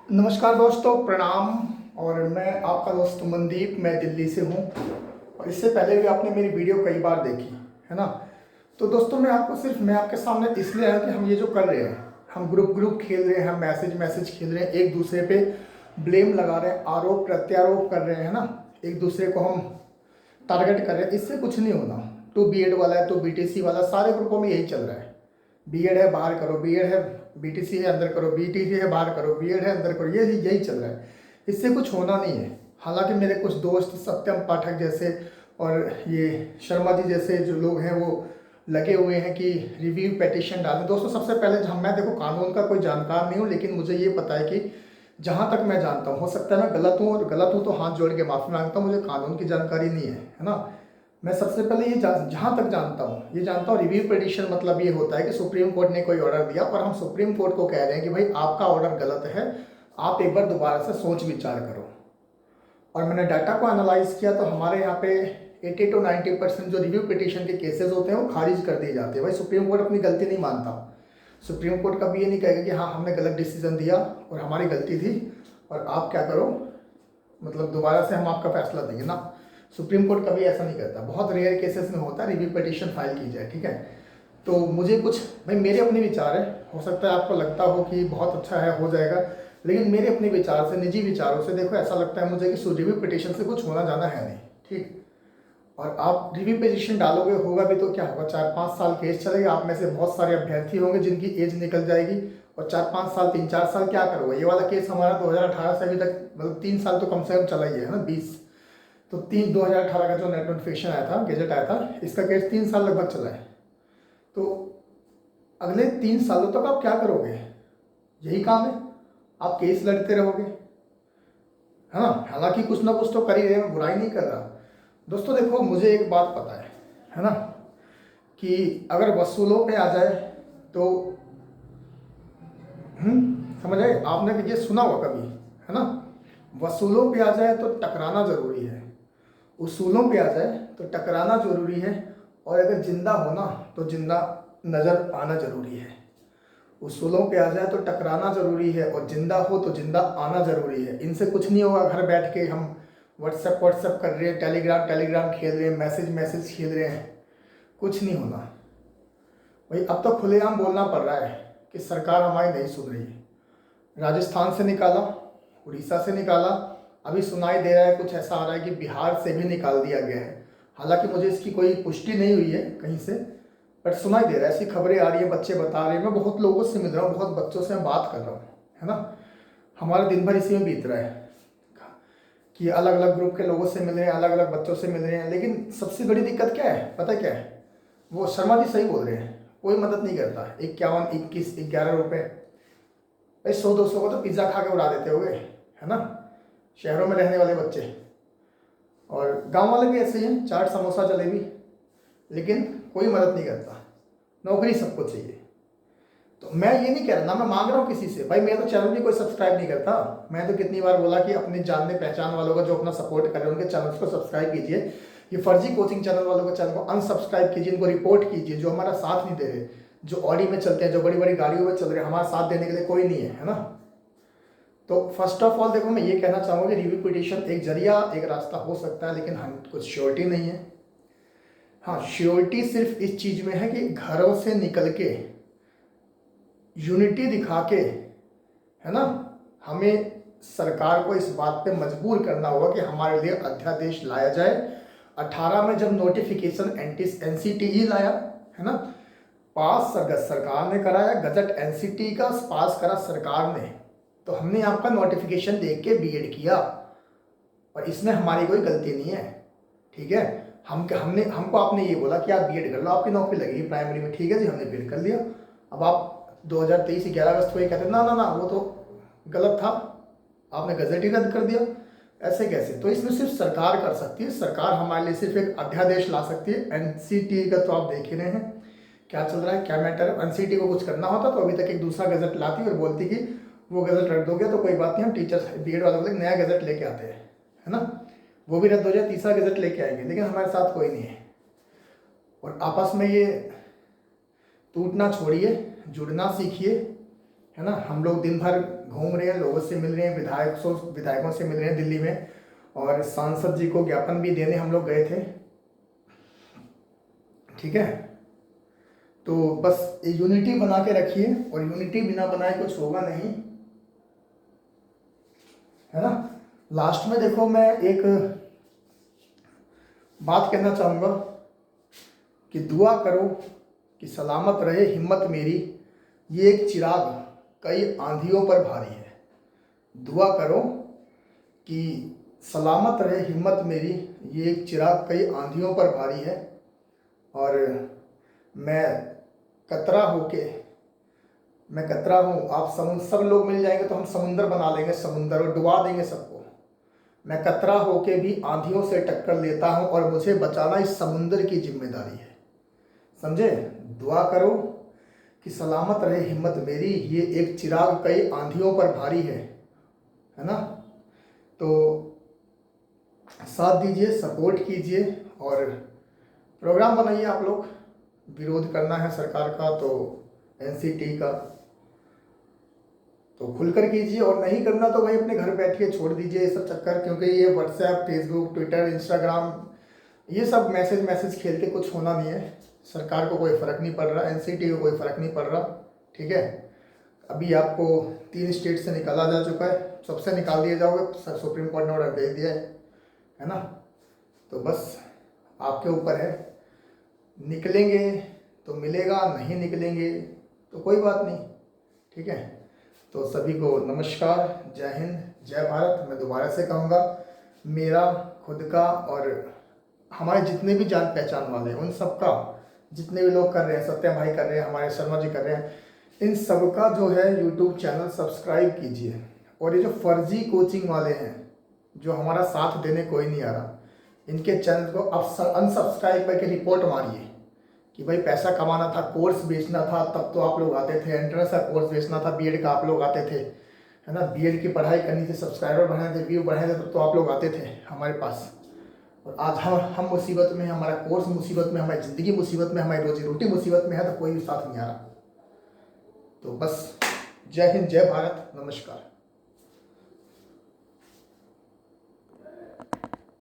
नमस्कार दोस्तों, प्रणाम। और मैं आपका दोस्त मनदीप, मैं दिल्ली से हूँ। और इससे पहले भी आपने मेरी वीडियो कई बार देखी है ना। तो दोस्तों मैं आपके सामने इसलिए आया कि हम ये जो कर रहे हैं, हम ग्रुप ग्रुप खेल रहे हैं, हम मैसेज मैसेज खेल रहे हैं, एक दूसरे पे ब्लेम लगा रहे हैं, आरोप प्रत्यारोप कर रहे हैं ना। एक दूसरे को हम टारगेट कर रहे हैं, इससे कुछ नहीं होना। तो बीएड वाला है तो बीटीसी वाला, सारे ग्रुपों में यही चल रहा है। बीएड है बाहर करो, बीएड है बीटीसी है अंदर करो, बीटीसी है बाहर करो, बीएड है अंदर करो, ये यही चल रहा है। इससे कुछ होना नहीं है। हालांकि मेरे कुछ दोस्त सत्यम पाठक जैसे और ये शर्मा जी जैसे जो लोग हैं वो लगे हुए हैं कि रिव्यू पेटिशन डालें। दोस्तों सबसे पहले मैं देखो कानून का कोई जानकार नहीं हूँ, लेकिन मुझे ये पता है कि जहाँ तक मैं जानता हूँ, हो सकता है मैं गलत हूँ, और गलत हूँ तो हाथ जोड़ के माफ़ी मांगता हूँ, मुझे कानून की जानकारी नहीं है ना। मैं सबसे पहले जहाँ तक जानता हूँ ये जानता हूँ, रिव्यू पिटीशन मतलब ये होता है कि सुप्रीम कोर्ट ने कोई ऑर्डर दिया और हम सुप्रीम कोर्ट को कह रहे हैं कि भाई आपका ऑर्डर गलत है, आप एक बार दोबारा से सोच विचार करो। और मैंने डाटा को एनालाइज किया तो हमारे यहाँ पे 80 to 90% जो रिव्यू पिटीशन के केसेस होते हैं वो खारिज कर दिए जाते हैं। भाई सुप्रीम कोर्ट अपनी गलती नहीं मानता। सुप्रीम कोर्ट कभी ये नहीं कहेगा कि हाँ हमने गलत डिसीजन दिया और हमारी गलती थी और आप क्या करो, मतलब दोबारा से हम आपका फैसला देंगे ना। सुप्रीम कोर्ट कभी ऐसा नहीं करता, बहुत रेयर केसेस में होता है रिव्यू पिटीशन फाइल की जाए, ठीक है। तो मुझे कुछ भाई मेरे अपने विचार है, हो सकता है आपको लगता हो कि बहुत अच्छा है हो जाएगा, लेकिन मेरे अपने विचार से, निजी विचारों से देखो ऐसा लगता है मुझे कि रिव्यू पिटीशन से कुछ होना जाना है नहीं, ठीक। और आप रिव्यू पिटीशन डालोगे, होगा भी तो क्या होगा, 4-5 साल केस चलेगा, आप में से बहुत सारे अभ्यर्थी होंगे जिनकी एज निकल जाएगी, और 4-5 साल 3-4 साल क्या करोगे। ये वाला केस हमारा 2018 से अभी तक मतलब 3 साल तो कम से कम चला ही है ना, 20। तो 2018 का जो नेट नोटिफिकेशन आया था, गेजेट आया था, इसका केस 3 साल लगभग चला है। तो अगले 3 सालों तक आप क्या करोगे, यही काम है, आप केस लड़ते रहोगे, है ना। हालांकि कुछ ना कुछ तो कर ही रहे, मैं बुराई नहीं कर रहा। दोस्तों देखो मुझे एक बात पता है ना, कि अगर वसूलों पे आ जाए तो समझ आए आपने भी ये सुना होगा कभी, है ना। वसूलों पे आ जाए तो टकराना जरूरी है, उसूलों पे आ जाए तो टकराना जरूरी है, और अगर जिंदा हो ना तो जिंदा नजर आना जरूरी है। उसूलों पे आ जाए तो टकराना जरूरी है, और जिंदा हो तो जिंदा आना जरूरी है। इनसे कुछ नहीं होगा, घर बैठ के हम व्हाट्सएप कर रहे हैं, टेलीग्राम खेल रहे हैं, मैसेज खेल रहे हैं, कुछ नहीं होना। भाई अब तो खुलेआम बोलना पड़ रहा है कि सरकार हमारी नहीं सुन रही है। राजस्थान से निकाला, उड़ीसा से निकाला, अभी सुनाई दे रहा है कुछ ऐसा आ रहा है कि बिहार से भी निकाल दिया गया है। हालांकि मुझे इसकी कोई पुष्टि नहीं हुई है कहीं से, बट सुनाई दे रहा है, ऐसी खबरें आ रही है, बच्चे बता रहे हैं। मैं बहुत लोगों से मिल रहा हूँ, बहुत बच्चों से मैं बात कर रहा हूँ, है ना। हमारा दिन भर इसी में बीत रहा है कि अलग अलग ग्रुप के लोगों से मिल रहे हैं, अलग अलग बच्चों से मिल रहे हैं। लेकिन सबसे बड़ी दिक्कत क्या है पता क्या है, वो शर्मा जी सही बोल रहे हैं, कोई मदद नहीं करता। 51, 21, 11 रुपये, भाई 100-200 को तो पिज़्ज़ा खा के उड़ा देते होगे, है ना, शहरों में रहने वाले बच्चे। और गांव वाले भी ऐसे ही हैं, चाट समोसा जलेबी, लेकिन कोई मदद नहीं करता। नौकरी सबको चाहिए। तो मैं ये नहीं कह रहा ना, मैं मांग रहा हूँ किसी से, भाई मेरा तो चैनल भी कोई सब्सक्राइब नहीं करता। मैं तो कितनी बार बोला कि अपने जानने पहचान वालों का जो अपना सपोर्ट कर रहे हैं उनके चैनल्स को सब्सक्राइब कीजिए। ये फर्जी कोचिंग चैनल वालों के चैनल को अनसब्सक्राइब कीजिए, इनको रिपोर्ट कीजिए, जो हमारा साथ नहीं दे रहे, जो ऑडी में चलते हैं, जो बड़ी बड़ी गाड़ियों में चल रहे हैं, हमारा साथ देने के लिए कोई नहीं है ना। तो फर्स्ट ऑफ ऑल देखो मैं ये कहना चाहूँगा कि रिव्यू पिटीशन एक जरिया, एक रास्ता हो सकता है, लेकिन हम कुछ श्योरिटी नहीं है। हाँ, श्योरिटी सिर्फ इस चीज़ में है कि घरों से निकल के यूनिटी दिखा के, है ना, हमें सरकार को इस बात पे मजबूर करना होगा कि हमारे लिए अध्यादेश लाया जाए। 18 में जब नोटिफिकेशन एनसीटीई लाया, है ना, पास सरकार ने कराया, गजट एनसीटी का पास करा सरकार ने, तो हमने आपका नोटिफिकेशन देख के बीएड किया, और इसमें हमारी कोई गलती नहीं है, ठीक है। हमको आपने ये बोला कि आप बीएड कर लो, आपकी नौकरी लगेगी प्राइमरी में, ठीक है जी, हमने बीएड कर लिया। अब आप 2023 11 अगस्त को ये कहते हैं ना ना ना वो तो गलत था, आपने गजट ही रद्द कर दिया, ऐसे कैसे। तो इसमें सिर्फ सरकार कर सकती है, सरकार हमारे लिए सिर्फ एक अध्यादेश ला सकती है। एनसीटी का तो आप देख ही रहे हैं क्या चल रहा है, क्या मैटर है। एनसीटी को कुछ करना होता तो अभी तक एक दूसरा गजट लाती और बोलती कि वो गजट रद्द हो गया तो कोई बात नहीं, हम टीचर्स बीएड वालों को नया गजट लेके आते हैं, है ना, वो भी रद्द हो जाए, तीसरा गजट लेके आएंगे, लेकिन हमारे साथ कोई नहीं है। और आपस में ये टूटना छोड़िए, जुड़ना सीखिए, है ना। हम लोग दिन भर घूम रहे हैं, लोगों से मिल रहे हैं, विधायकों से मिल रहे हैं दिल्ली में, और सांसद जी को ज्ञापन भी देने हम लोग गए थे। ठीक है, तो बस यूनिटी बना के रखिए, और यूनिटी बिना बनाए कुछ होगा नहीं, है ना। लास्ट में देखो मैं एक बात कहना चाहूँगा कि दुआ करो कि सलामत रहे हिम्मत मेरी, ये एक चिराग कई आंधियों पर भारी है। दुआ करो कि सलामत रहे हिम्मत मेरी, ये एक चिराग कई आंधियों पर भारी है। और मैं कतरा हूँ, आप सब लोग मिल जाएंगे तो हम समुंदर बना लेंगे, समुंदर, और डुबा देंगे सबको। मैं कतरा होके भी आंधियों से टक्कर लेता हूँ, और मुझे बचाना इस समुंदर की जिम्मेदारी है। समझे। दुआ करो कि सलामत रहे हिम्मत मेरी, ये एक चिराग कई आंधियों पर भारी है ना। तो साथ दीजिए, सपोर्ट कीजिए, और प्रोग्राम बनाइए। आप लोग विरोध करना है सरकार का तो एनसीटी का तो खुलकर कीजिए, और नहीं करना तो भाई अपने घर बैठिए, छोड़ दीजिए ये सब चक्कर। क्योंकि ये व्हाट्सएप, फेसबुक, ट्विटर, इंस्टाग्राम, ये सब मैसेज खेल के कुछ होना नहीं है। सरकार को कोई फ़र्क नहीं पड़ रहा, एनसीटी को कोई फ़र्क नहीं पड़ रहा। ठीक है, अभी आपको 3 स्टेट से निकाला जा चुका है, सबसे निकाल दिए जाओगे, सुप्रीम कोर्ट ने ऑर्डर दे दिया है ना। तो बस आपके ऊपर है, निकलेंगे तो मिलेगा, नहीं निकलेंगे तो कोई बात नहीं। ठीक है, तो सभी को नमस्कार, जय हिंद, जय भारत। मैं दोबारा से कहूँगा, मेरा खुद का और हमारे जितने भी जान पहचान वाले हैं उन सबका, जितने भी लोग कर रहे हैं, सत्यम भाई कर रहे हैं, हमारे शर्मा जी कर रहे हैं, इन सबका जो है यूट्यूब चैनल सब्सक्राइब कीजिए। और ये जो फर्जी कोचिंग वाले हैं, जो हमारा साथ देने कोई नहीं आ रहा, इनके चैनल को आप अनसब्सक्राइब करके रिपोर्ट मारिए कि भाई पैसा कमाना था, कोर्स बेचना था, तब तो आप लोग आते थे। एंट्रेंस का कोर्स बेचना था, बीएड का, आप लोग आते थे, है ना। बीएड की पढ़ाई करनी थी, सब्सक्राइबर बढ़ाने थे, व्यू बढ़ाने थे, तब तो आप लोग आते थे हमारे पास। और आज हम मुसीबत में, हमारा कोर्स मुसीबत में, हमारी ज़िंदगी मुसीबत में, हमारी रोजी रोटी मुसीबत में है, तो कोई भी साथ नहीं आ रहा। तो बस जय हिंद, जय भारत, नमस्कार।